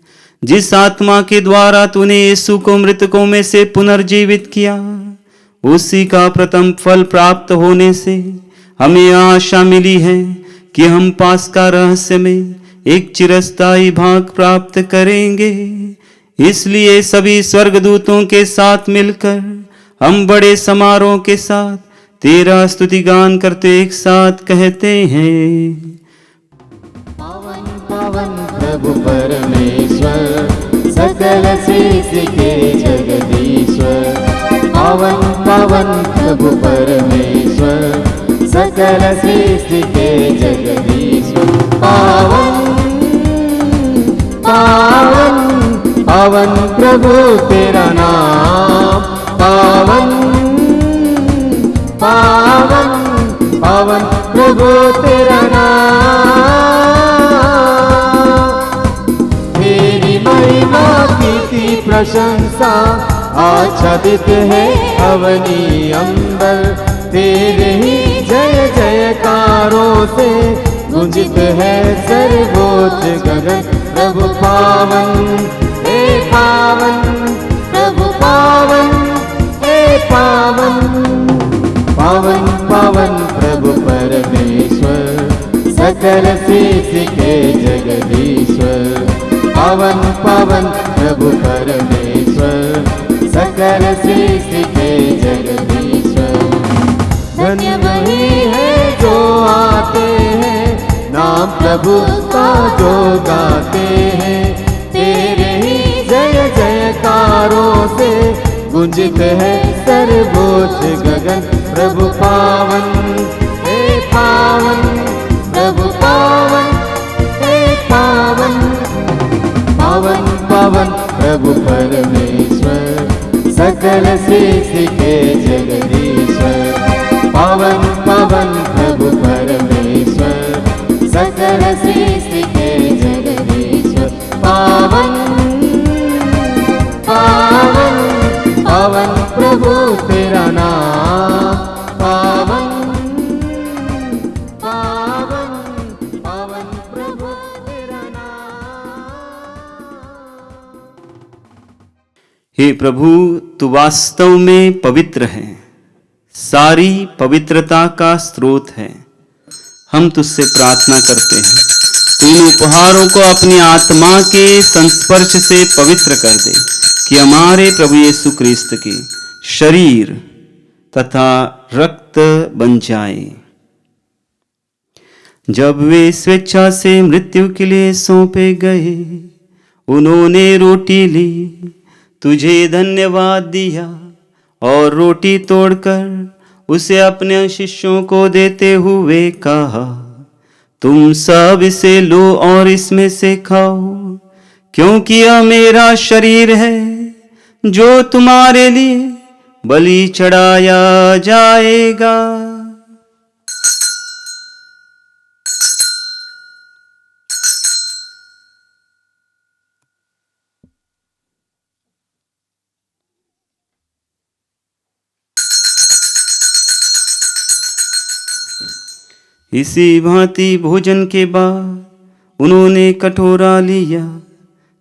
जिस आत्मा के द्वारा तूने यीशु को मृतकों में से पुनर्जीवित किया, उसी का प्रथम फल प्राप्त होने से हमें आशा मिली है कि हम पास्का रहस्य में एक चिरस्थायी भाग प्राप्त करेंगे। इसलिए सभी स्वर्गदूतों के साथ मिलकर हम बड़े समारोह के साथ तेरा स्तुतिगान करते एक साथ कहते हैं, पावन पावन प्रभु परमेश्वर, सकल सृष्टि के जगदीश्वर। पावन पावन प्रभु परमेश्वर, सकल सृष्टि के जगदीश्वर। पावन पावन पावन प्रभु तेरा नाम, पावन पावन पावन प्रभु तेरा नाम। तेरी महिमा की प्रशंसा आच्छादित है अवनी अंबर। तेरे ही जय जयकारों से गुंजित है सर्वोच्च गगन। प्रभु पावन हे पावन, प्रभु पावन हे पावन। पावन पावन प्रभु परमेश्वर, सकल सृष्टि के जगदीश्वर। पावन पावन प्रभु परमेश्वर, सकल सृष्टि के जगदीश्वर। धन्य वही है जो आते हैं, नाम प्रभु का जो गाते हैं। तेरे ही जय जयकारों से गुंजित है सर्वोच्च गगन। प्रभु पावन हे पावन, प्रभु पावन हे पावन। पावन पावन प्रभु परमेश्वर, सकल सृष्टि के जगदीश्वर। पावन पावन प्रभु परमेश्वर, सकल सृष्टि के जगदीश्वर। पावन पावन पावन प्रभु तेरा नाम। पावन पावन पावन प्रभु तेरा नाम। हे प्रभु, तू वास्तव में पवित्र है, सारी पवित्रता का स्रोत है। हम तुझसे प्रार्थना करते हैं, इन उपहारों को अपनी आत्मा के संस्पर्श से पवित्र कर दे, कि हमारे प्रभु यीशु क्रिस्त के शरीर तथा रक्त रक्त बन जाए। जब वे स्वेच्छा से मृत्यु के लिए सौंपे गए, उन्होंने रोटी ली, तुझे धन्यवाद दिया और रोटी तोड़कर उसे अपने शिष्यों को देते हुए कहा, तुम सब इसे लो और इसमें से खाओ, क्योंकि यह मेरा शरीर है जो तुम्हारे लिए बलि चढ़ाया जाएगा। इसी भांति भोजन के बाद उन्होंने कटोरा लिया,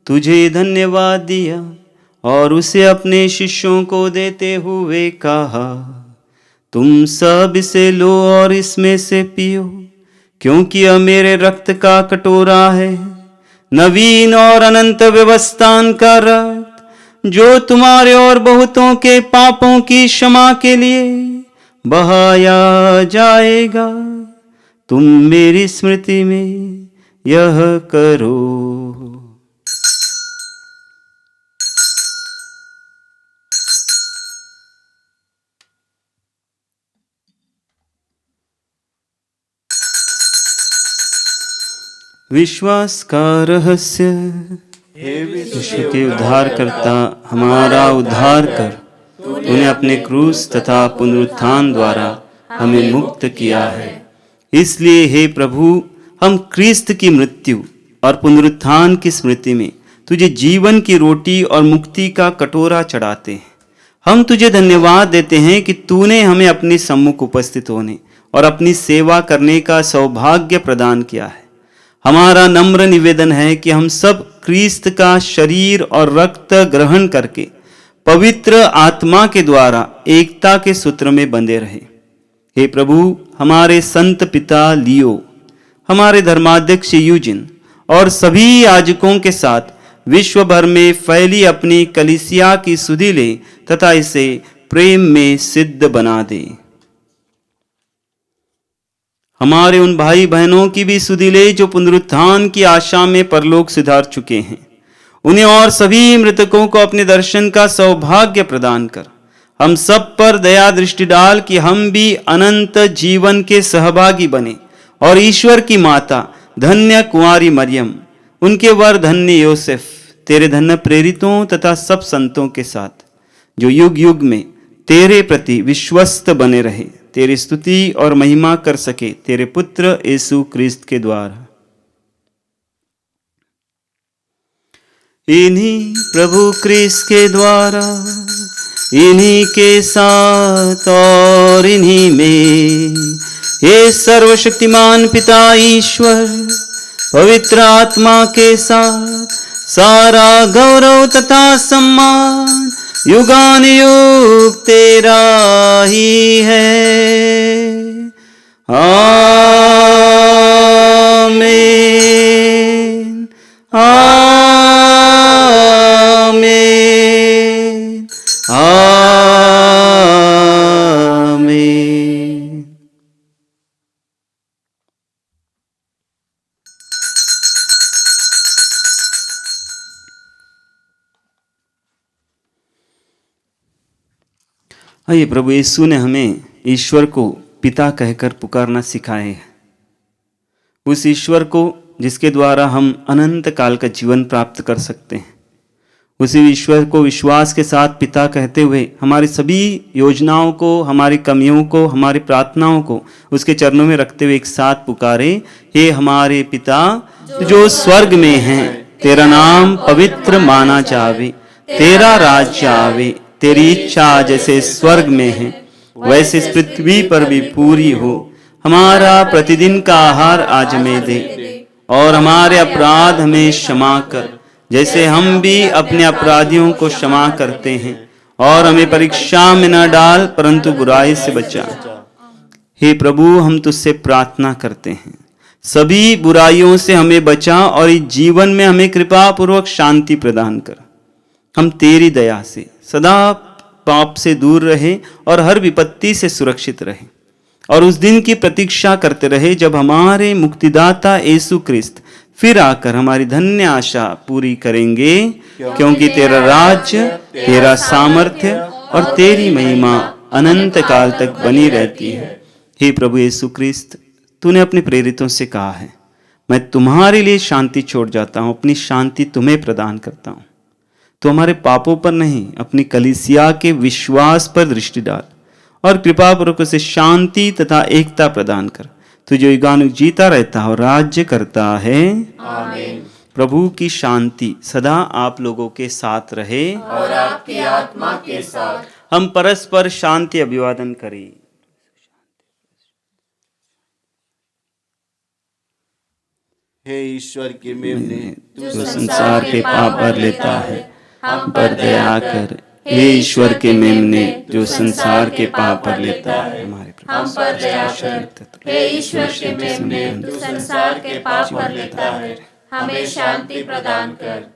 तुझे धन्यवाद दिया और उसे अपने शिष्यों को देते हुए कहा, तुम सब इसे लो और इसमें से पियो, क्योंकि यह मेरे रक्त का कटोरा है, नवीन और अनंत व्यवस्थान का रक्त, जो तुम्हारे और बहुतों के पापों की क्षमा के लिए बहाया जाएगा। तुम मेरी स्मृति में यह करो। विश्वास का रहस्य। विश्व के उद्धारकर्ता हमारा उद्धार कर, तूने अपने क्रूस तथा पुनरुत्थान द्वारा हमें मुक्त किया है। इसलिए हे प्रभु, हम क्रिस्त की मृत्यु और पुनरुत्थान की स्मृति में तुझे जीवन की रोटी और मुक्ति का कटोरा चढ़ाते हैं। हम तुझे धन्यवाद देते हैं कि तूने हमें अपने सम्मुख उपस्थित होने और अपनी सेवा करने का सौभाग्य प्रदान किया है। हमारा नम्र निवेदन है कि हम सब क्रिस्त का शरीर और रक्त ग्रहण करके पवित्र आत्मा के द्वारा एकता के सूत्र में बंधे रहें। हे प्रभु, हमारे संत पिता लियो, हमारे धर्माध्यक्ष यूजिन और सभी याजकों के साथ विश्व भर में फैली अपनी कलीसिया की सुधि ले तथा इसे प्रेम में सिद्ध बना दे। हमारे उन भाई बहनों की भी सुधि ले जो पुनरुत्थान की आशा में परलोक सिधार चुके हैं। उन्हें और सभी मृतकों को अपने दर्शन का सौभाग्य प्रदान कर। हम सब पर दया दृष्टि डाल कि हम भी अनंत जीवन के सहभागी बने और ईश्वर की माता धन्य कुंवारी मरियम, उनके वर धन्य योसेफ, तेरे धन्य प्रेरितों तथा सब संतों के साथ जो युग युग में तेरे प्रति विश्वस्त बने रहे, तेरी स्तुति और महिमा कर सके तेरे पुत्र यीशु क्रिस्त के द्वारा। इन्हीं प्रभु क्रिस्त के द्वारा, इन्हीं के साथ और इन्हीं में हे सर्वशक्तिमान पिता ईश्वर पवित्र आत्मा के साथ सारा गौरव तथा सम्मान युगानुयुग तेरा ही है। आमीन, आमीन, आमीन। आइए, प्रभु यीशु ने हमें ईश्वर को पिता कहकर पुकारना सिखाए है। उस ईश्वर को जिसके द्वारा हम अनंत काल का जीवन प्राप्त कर सकते हैं, उसी ईश्वर को विश्वास के साथ पिता कहते हुए हमारी सभी योजनाओं को, हमारी कमियों को, हमारी प्रार्थनाओं को उसके चरणों में रखते हुए एक साथ पुकारे, हे हमारे पिता जो स्वर्ग में हैं, तेरा नाम पवित्र माना जावे, तेरा राज्य आवे, तेरी इच्छा जैसे स्वर्ग में है वैसे इस पृथ्वी पर भी पूरी हो। हमारा प्रतिदिन का आहार आज हमें दे और हमारे अपराध हमें क्षमा कर जैसे हम भी अपने अपराधियों को क्षमा करते हैं, और हमें परीक्षा में न डाल परंतु बुराई से बचा। हे प्रभु, हम तुझसे प्रार्थना करते हैं सभी बुराइयों से हमें बचा और इस जीवन में हमें कृपा पूर्वक शांति प्रदान कर। हम तेरी दया से सदा पाप से दूर रहे और हर विपत्ति से सुरक्षित रहे। और उस दिन की प्रतीक्षा करते रहे जब हमारे मुक्तिदाता यीशु क्रिस्त फिर आकर हमारी धन्य आशा पूरी करेंगे, क्योंकि तेरा राज्य, तेरा सामर्थ्य और तेरी महिमा अनंत काल तक बनी रहती है। हे प्रभु यीशु क्रिस्त, तूने अपने प्रेरितों से कहा है, मैं तुम्हारे लिए शांति छोड़ जाता हूँ, अपनी शांति तुम्हें प्रदान करता हूँ। तो हमारे पापों पर नहीं, अपनी कलीसिया के विश्वास पर दृष्टि डाल और कृपा पूर्वक उसे शांति तथा एकता प्रदान कर। तू जो युगानुग जीता रहता है और राज्य करता है। आमीन। प्रभु की शांति सदा आप लोगों के साथ रहे और आपकी आत्मा के साथ। हम परस्पर शांति अभिवादन करें। हे ईश्वर के मेमने, जो संसार के पाप भर लेता है, हम पर दया कर। हे ईश्वर के मेमने, जो संसार के पाप भर लेता है, हमारे हम पर दया कर। हे ईश्वर के मेमने, जो संसार के पाप भर लेता है, हमें शांति प्रदान कर।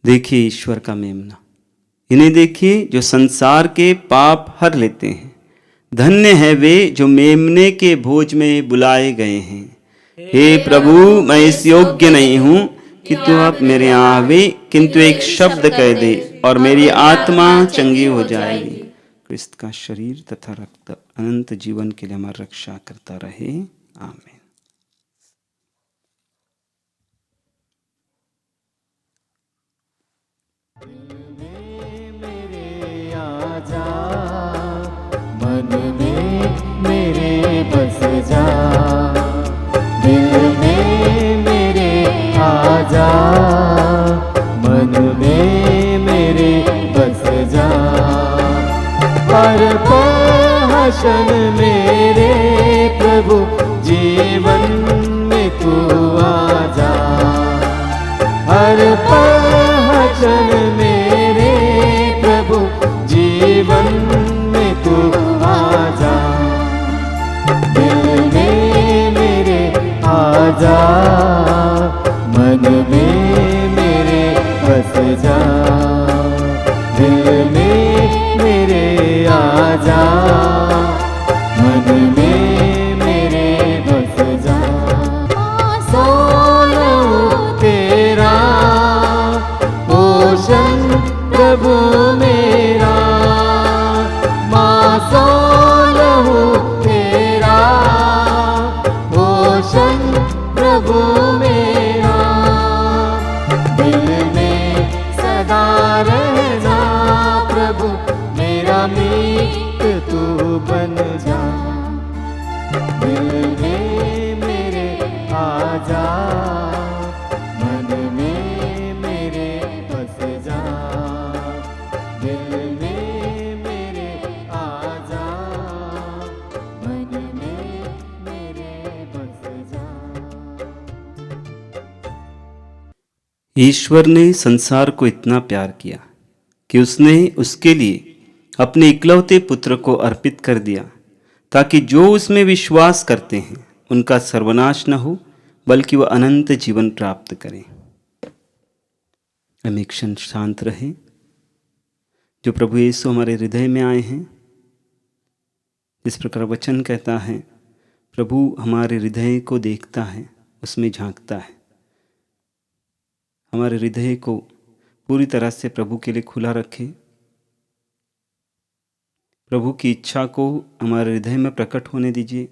देखिए ईश्वर का मेमना, इन्हें देखिए जो संसार के पाप हर लेते हैं। धन्य है वे जो मेमने के भोज में बुलाए गए हैं। हे प्रभु, मैं इस योग्य नहीं हूँ कि तू अब मेरे यहाँ आवे, किंतु एक शब्द कह दे और मेरी आत्मा चंगी हो जाएगी। क्रिस्त का शरीर तथा रक्त अनंत जीवन के लिए हमारी रक्षा करता रहे। आमीन। मन में मेरे बस जा, दिल में मेरे आजा, मन में मेरे बस जा, हर पहशन मेरे प्रभु जीवन में तू आजा, हर पहशन मेरे प्रभु जीवन में तू आजा, दिल में मेरे आजा, मन में मेरे बस जा, दिल में मेरे आजा, मन में मेरे बस जा। सोना तेरा पोषण प्रभु मेरा, सोलहु तेरा पोषण प्रभु मेरा, दिल में सदा रहना प्रभु मेरा मीत तू बन जा, दिल में मेरे आजा, मन में मेरे बस जा, दिल में मेरे आजा, मन में मेरे बस जा। ईश्वर ने संसार को इतना प्यार किया कि उसने उसके लिए अपने इकलौते पुत्र को अर्पित कर दिया, ताकि जो उसमें विश्वास करते हैं उनका सर्वनाश न हो, बल्कि वह अनंत जीवन प्राप्त करें। हम एक क्षण शांत रहें। जो प्रभु यीशु हमारे हृदय में आए हैं, जिस प्रकार वचन कहता है, प्रभु हमारे हृदय को देखता है, उसमें झांकता है। हमारे हृदय को पूरी तरह से प्रभु के लिए खुला रखें। प्रभु की इच्छा को हमारे हृदय में प्रकट होने दीजिए।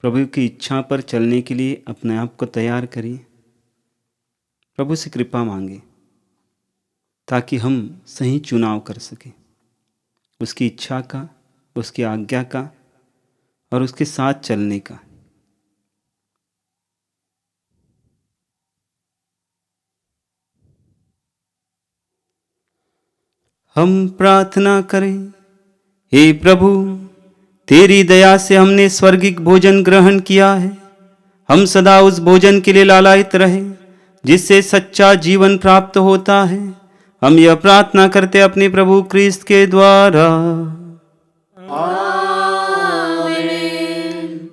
प्रभु की इच्छा पर चलने के लिए अपने आप को तैयार करिए। प्रभु से कृपा मांगे ताकि हम सही चुनाव कर सकें, उसकी इच्छा का, उसकी आज्ञा का और उसके साथ चलने का। हम प्रार्थना करें। हे प्रभु, तेरी दया से हमने स्वर्गिक भोजन ग्रहण किया है। हम सदा उस भोजन के लिए लालायित रहे जिससे सच्चा जीवन प्राप्त होता है। हम यह प्रार्थना करते अपने प्रभु क्रिस्त के द्वारा।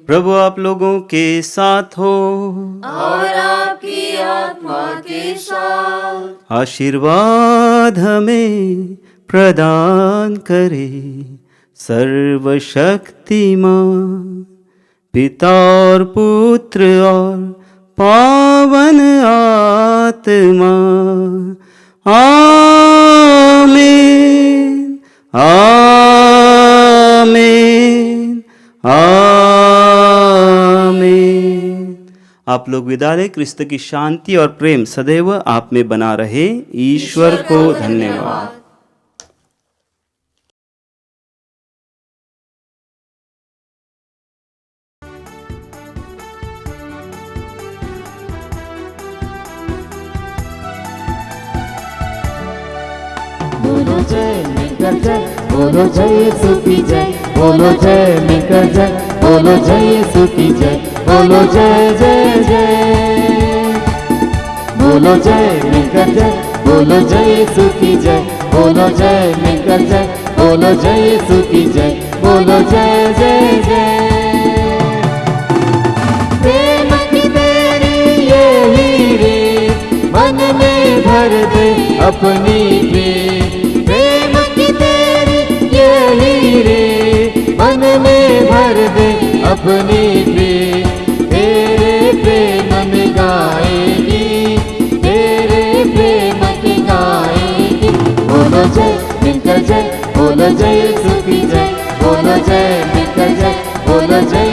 प्रभु आप लोगों के साथ हो और आपकी आत्मा के साथ। आशीर्वाद हमें प्रदान करे सर्वशक्तिमान पिता और पुत्र और पावन आत्मा। आमीन आमीन आमीन। आप लोग विदा लें। क्रिस्त की शांति और प्रेम सदैव आप में बना रहे। ईश्वर को धन्यवाद। बोलो जय मिलकर जय, बोलो जय यीशु की जय, बोलो जय मिलकर जय, बोलो जय यीशु की जय, बोलो जय जय जय। बोलो जय मिलकर जय, बोलो जय यीशु की जय, बोलो जय मिलकर जय, बोलो जय यीशु की जय, बोलो जय जय जय। प्रेम की तेरी ये हीरे मन में भर दे अपनी प्रेम की तेरी ये हीरे मन में भर दे अपनी तेरे प्रेम में गाएगी, तेरे प्रेम की गाएगी। बोलो जय मिलकर जय, बोलो जय यीशु की जय, बोलो जय मिलकर जय, बोलो जय